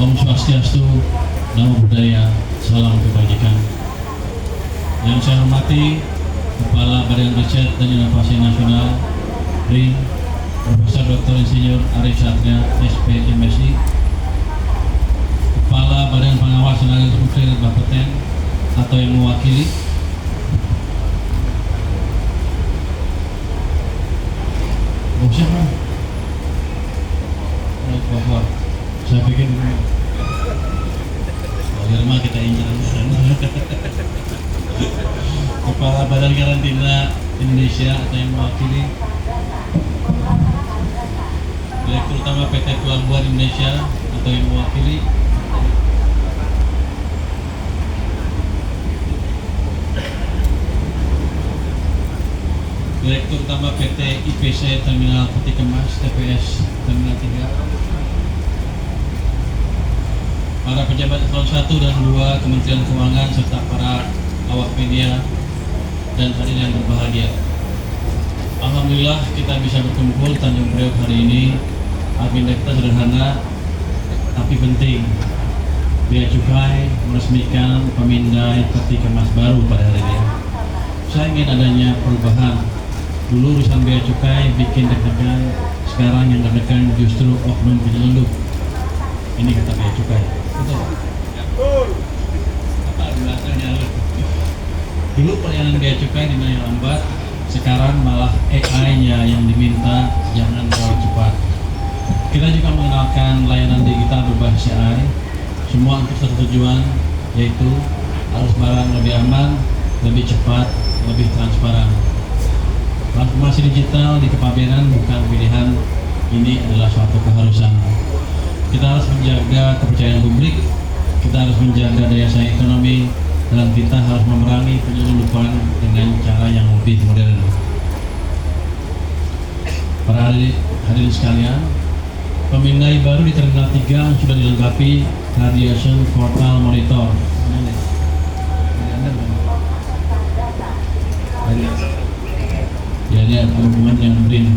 Om Swastiastu, Namo Buddhaya, Salam Kebajikan. Yang saya hormati Kepala Badan Riset dan Inovasi Nasional BRIN, Profesor Dr. Insinyur Arif Satria, SP MSI, Kepala Badan Pengawas Tenaga Nuklir Bapeten atau yang mewakili, siapa? Saya pikir Irma kita injil. Kepala Badan Karantina Indonesia atau yang mewakili, Direktur Utama PT Pelabuhan Indonesia atau yang mewakili, Direktur Utama PT IPC Terminal Peti Kemas TPS Terminal 3, para pejabat eselon 1 dan 2 Kementerian Keuangan serta para awak media dan hadirin yang berbahagia. Alhamdulillah kita bisa berkumpul Tanjung Priok hari ini. Agenda kita sederhana tapi penting. Bea Cukai meresmikan pemindai peti kemas baru pada hari ini. Saya ingin adanya perubahan. Dulu urusan bea cukai bikin deg-degan, sekarang yang deg-degan justru oknum penyelundup. Ini kata bea cukai. Betul. Apa belakangnya? Dulu pelayanan bea cukai dinilai lambat, sekarang malah AI-nya yang diminta jangan terlalu cepat. Kita juga mengenalkan layanan digital berbasis AI, semua untuk satu tujuan, yaitu arus barang lebih aman, lebih cepat, lebih transparan. Transformasi digital di kepabeanan bukan pilihan, ini adalah suatu keharusan. Kita harus menjaga kepercayaan publik, kita harus menjaga daya saing ekonomi, dan kita harus memerangi penyelundupan dengan cara yang lebih modern. Para hadirin sekalian, pemindai baru di Terminal 3 sudah dilengkapi Radiation Portal Monitor. Jadi ada dokumen yang BRIN.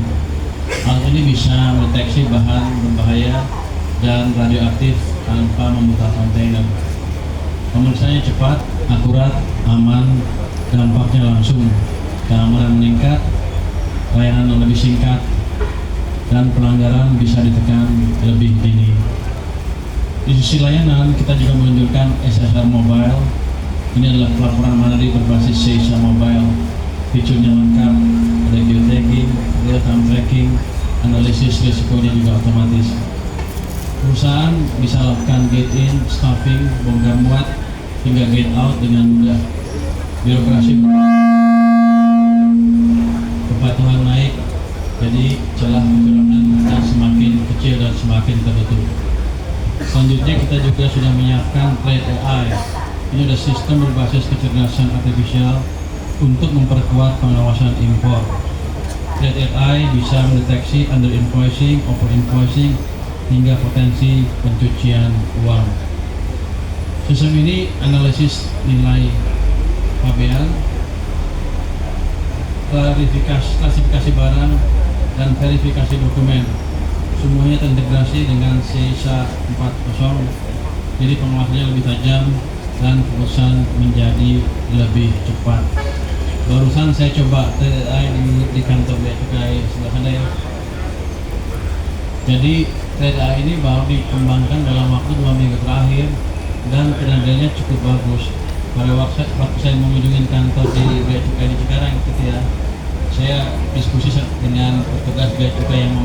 Hal ini bisa mendeteksi bahan berbahaya dan radioaktif tanpa memutar kontainer. Pemeriksaannya cepat, akurat, aman, dampaknya langsung, keamanan meningkat, layanan lebih singkat, dan pelanggaran bisa ditekan lebih dini. Di sisi layanan, kita juga meluncurkan SSR Mobile. Ini adalah pelaporan mandiri berbasis Seisa Mobile. Fiturnya lengkap, ada geotagging, real-time tracking, analisis risikonya juga otomatis. Perusahaan bisa lakukan gate in, staffing, bongkar muat, hingga gate out dengan mudah. Birokrasi kepatuhan naik, jadi celah kecurangan akan semakin kecil dan semakin tertutup. Selanjutnya kita juga sudah menyiapkan Trade AI. Ini adalah sistem berbasis kecerdasan artifisial untuk memperkuat pengawasan impor. Trade AI bisa mendeteksi under invoicing, over invoicing, hingga potensi pencucian uang. Sistem ini analisis nilai pabean, klasifikasi barang, dan verifikasi dokumen. Semuanya terintegrasi dengan Seisa 4.0, jadi pengawasannya lebih tajam dan keputusan menjadi lebih cepat. Barusan saya coba TDI di kantor bea cukai sebelah sana ya. Jadi TDI ini baru dikembangkan dalam waktu 2 minggu terakhir dan kinerjanya cukup bagus. Pada waktu saya mengunjungi kantor di bea cukai di Cikarang gitu ya, saya diskusi dengan petugas bea cukai yang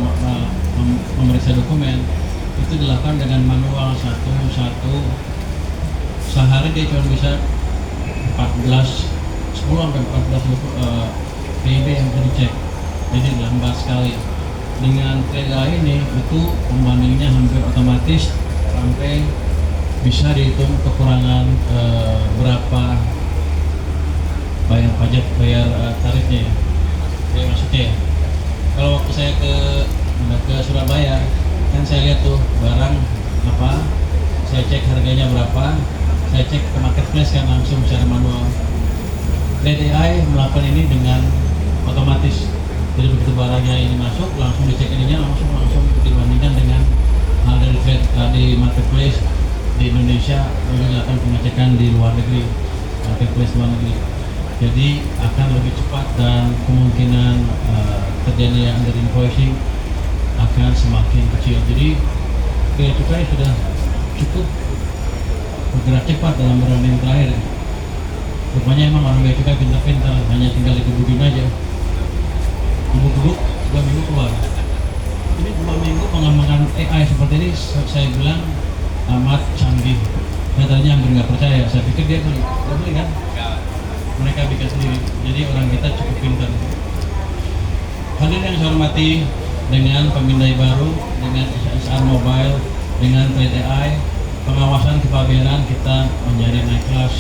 memeriksa dokumen. Itu dilakukan dengan manual satu. Sehari dia cuma bisa 10-14 PIB yang bisa dicek, jadi lambat sekali. Dengan TDI ini itu pembandingnya hampir otomatis, sampai bisa dihitung kekurangan berapa bayar pajak, bayar tarifnya ya. Jadi maksudnya ya, kalau waktu saya ke Surabaya kan saya lihat tuh barang apa, saya cek harganya berapa, saya cek ke marketplace kan langsung secara manual. TDI melakukan ini dengan otomatis, jadi begitu barangnya ini masuk langsung dicek ininya, langsung dibandingkan dengan hal dari di marketplace di Indonesia lalu dilakukan pengecekan di luar negeri, marketplace luar negeri. Jadi akan lebih cepat dan kemungkinan terjadinya under invoicing akan semakin kecil. Jadi bea cukai sudah cukup bergerak cepat dalam beberapa minggu terakhir. Rupanya emang orang bea cukai pintar-pintar, hanya tinggal dikebukin aja. Gebuk-gebuk 2 minggu keluar. Ini 2 minggu pengembangan AI seperti ini saya bilang amat canggih. Saya tadinya hampir nggak percaya. Saya pikir dia beli kan? Mereka bikin sendiri. Jadi orang kita cukup pintar. Hadirin yang saya hormati, dengan pemindai baru, dengan SSR Mobile, dengan Trade AI, pengawasan kepabeanan kita menjadi naik kelas.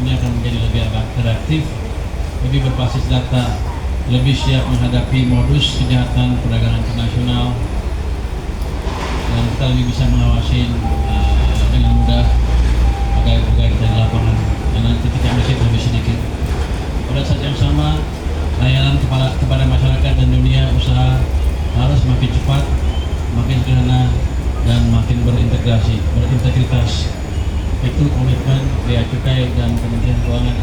Ini akan menjadi lebih interaktif, lebih berbasis data, lebih siap menghadapi modus kejahatan perdagangan internasional, dan kita lebih bisa mengawasi dengan mudah pegawai-pegawai kita di lapangan, karena titik yang masih lebih sedikit. Pada saat yang sama, layanan kepada masyarakat dan dunia usaha harus makin cepat, makin sederhana, dan makin berintegritas. Itu komitmen Bea Cukai dan Kementerian Keuangan.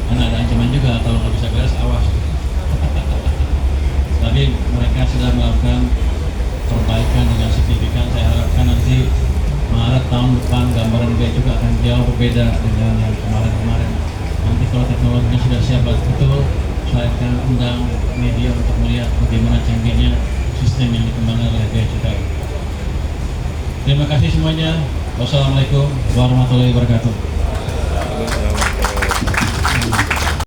Karena ada ancaman juga kalau nggak bisa beres, awas. Tapi mereka sudah melakukan perbaikan dengan signifikan. Saya harapkan nanti Maret tahun depan gambaran Bea Cukai akan jauh berbeda dengan yang kemarin-kemarin. Nanti kalau teknologinya sudah siap betul, saya akan undang media untuk melihat bagaimana canggihnya sistem yang dikembangkan oleh Bea Cukai. Terima kasih semuanya. Wassalamualaikum warahmatullahi wabarakatuh.